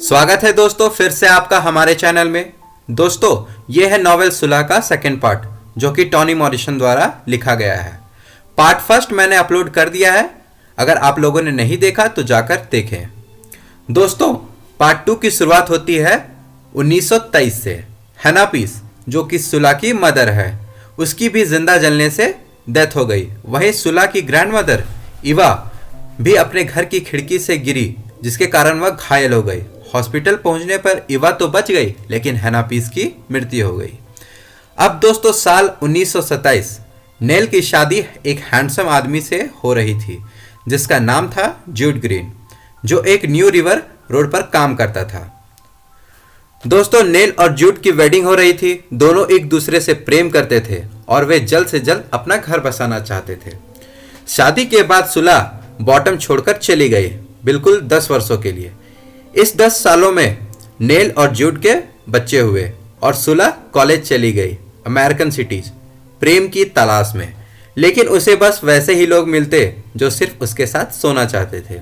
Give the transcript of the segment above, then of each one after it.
स्वागत है दोस्तों फिर से आपका हमारे चैनल में। दोस्तों ये है नॉवेल सुलह का सेकंड पार्ट जो कि टॉनी मॉरिसन द्वारा लिखा गया है। पार्ट फर्स्ट मैंने अपलोड कर दिया है, अगर आप लोगों ने नहीं देखा तो जाकर देखें। दोस्तों पार्ट 2 की शुरुआत होती है 1923 से। हैना पीस जो कि सुलह की मदर है, उसकी भी जिंदा जलने से डेथ हो गई। वहीं सुलह की ग्रैंडमदर इवा भी अपने घर की खिड़की से गिरी, जिसके कारण वह घायल हो गई। हॉस्पिटल पहुंचने पर इवा तो बच गई, लेकिन हैना पीस की मृत्यु हो गई। अब दोस्तों साल 1927 नेल की शादी एक हैंडसम आदमी से हो रही थी, जिसका नाम था जूड ग्रीन, जो एक न्यू रिवर रोड पर काम करता था। दोस्तों नेल और जूड की वेडिंग हो रही थी। दोनों एक दूसरे से प्रेम करते थे और वे जल्द से जल्द अपना घर बसाना चाहते थे। शादी के बाद सुलह बॉटम छोड़कर चली गई, बिल्कुल 10 वर्षों के लिए। इस 10 सालों में नेल और जूड के बच्चे हुए और सुलह कॉलेज चली गई अमेरिकन सिटीज प्रेम की तलाश में, लेकिन उसे बस वैसे ही लोग मिलते जो सिर्फ उसके साथ सोना चाहते थे।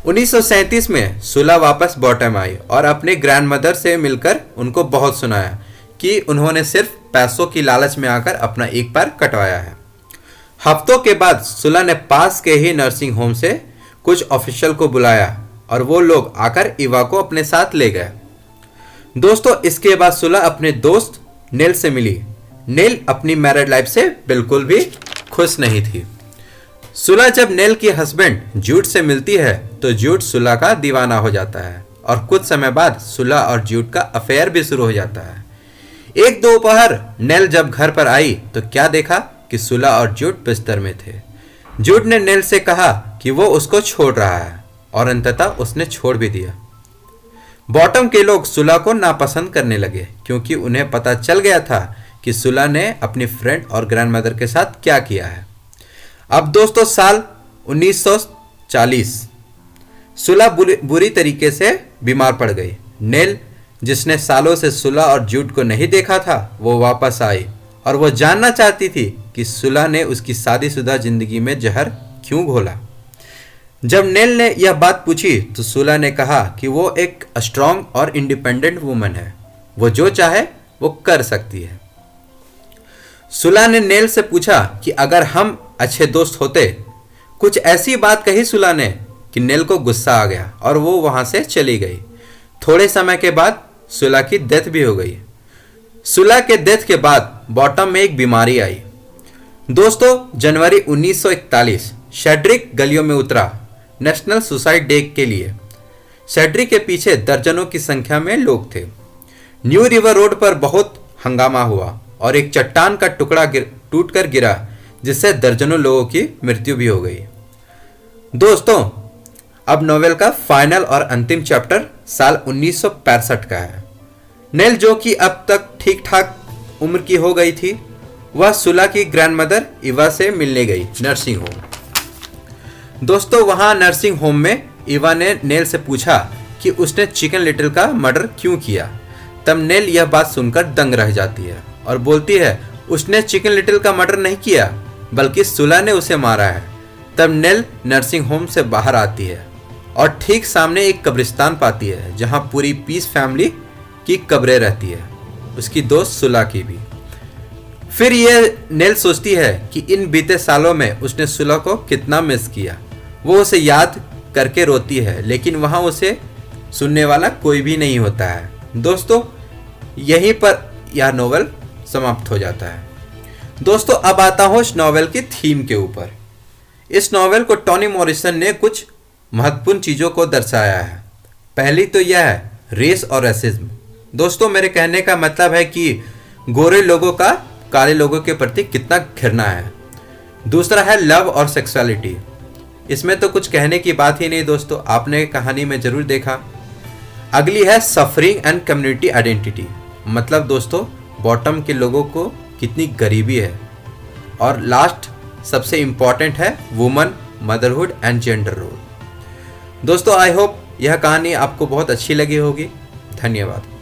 1937 में सुलह वापस बॉटम आई और अपने ग्रैंडमदर से मिलकर उनको बहुत सुनाया कि उन्होंने सिर्फ पैसों की लालच में आकर अपना एक पैर कटवाया है। हफ्तों के बाद सुलह ने पास के ही नर्सिंग होम से कुछ ऑफिशियल को बुलाया और वो लोग आकर इवा को अपने साथ ले गए। दोस्तों इसके बाद सुलह अपने दोस्त नेल से मिली। नेल अपनी मैरिड लाइफ से बिल्कुल भी खुश नहीं थी। सुलह जब नेल की हस्बैंड जूड से मिलती है तो जूड सुलह का दीवाना हो जाता है और कुछ समय बाद सुलह और जूड का अफेयर भी शुरू हो जाता है। एक दोपहर नेल जब घर पर आई तो क्या देखा कि सुलह और जूड बिस्तर में थे। जूड ने नेल से कहा कि वो उसको छोड़ रहा है और अंततः उसने छोड़ भी दिया। बॉटम के लोग सुलह को नापसंद करने लगे क्योंकि उन्हें पता चल गया था कि सुलह ने अपनी फ्रेंड और ग्रैंडमदर के साथ क्या किया है। अब दोस्तों साल 1940 सुलह बुरी तरीके से बीमार पड़ गई। नेल जिसने सालों से सुलह और जूड को नहीं देखा था वो वापस आई और वो जानना चाहती थी कि सुलह ने उसकी शादीशुदा जिंदगी में जहर क्यों घोला। जब नेल ने यह बात पूछी तो सुलह ने कहा कि वो एक स्ट्रांग और इंडिपेंडेंट वुमन है, वो जो चाहे वो कर सकती है। सुलह ने नेल से पूछा कि अगर हम अच्छे दोस्त होते। कुछ ऐसी बात कही सुलह ने कि नेल को गुस्सा आ गया और वो वहां से चली गई। थोड़े समय के बाद सुलह की डेथ भी हो गई। सुलह के डेथ के बाद बॉटम में एक बीमारी आई। दोस्तों जनवरी 1941 शेड्रिक गलियों में उतरा नेशनल सुसाइड डे के लिए। शेड्रिक के पीछे दर्जनों की संख्या में लोग थे। न्यू रिवर रोड पर बहुत हंगामा हुआ और एक चट्टान का टुकड़ा टूटकर गिरा, जिससे दर्जनों लोगों की मृत्यु भी हो गई। दोस्तों अब नोवेल का फाइनल और अंतिम चैप्टर साल 1965 का है। नेल जो कि अब तक ठीक ठाक उम्र की हो गई थी, वह सुलह की ग्रैंडमदर इवा से मिलने गई नर्सिंग होम। दोस्तों वहां नर्सिंग होम में इवा ने नेल से पूछा कि उसने चिकन लिटिल का मर्डर क्यों किया। तब नेल यह बात सुनकर दंग रह जाती है और बोलती है उसने चिकन लिटिल का मर्डर नहीं किया, बल्कि सुलह ने उसे मारा है। तब नेल नर्सिंग होम से बाहर आती है और ठीक सामने एक कब्रिस्तान पाती है जहां पूरी पीस फैमिली की कब्रें रहती है, उसकी दोस्त सुलह की भी। फिर यह नेल सोचती है कि इन बीते सालों में उसने सुलह को कितना मिस किया। वो उसे याद करके रोती है, लेकिन वहां उसे सुनने वाला कोई भी नहीं होता है। दोस्तों यहीं पर यह नोवेल समाप्त हो जाता है। दोस्तों अब आता हूं इस नोवेल की थीम के ऊपर। इस नोवेल को टॉनी मॉरिसन ने कुछ महत्वपूर्ण चीज़ों को दर्शाया है। पहली तो यह है रेस और रेसिज्म। दोस्तों मेरे कहने का मतलब है कि गोरे लोगों का काले लोगों के प्रति कितना घृणा है। दूसरा है लव और सेक्सुअलिटी। इसमें तो कुछ कहने की बात ही नहीं दोस्तों, आपने कहानी में जरूर देखा। अगली है सफरिंग एंड कम्युनिटी आइडेंटिटी, मतलब दोस्तों बॉटम के लोगों को कितनी गरीबी है। और लास्ट सबसे इंपॉर्टेंट है woman, motherhood and gender role. दोस्तों आई होप यह कहानी आपको बहुत अच्छी लगी होगी। धन्यवाद।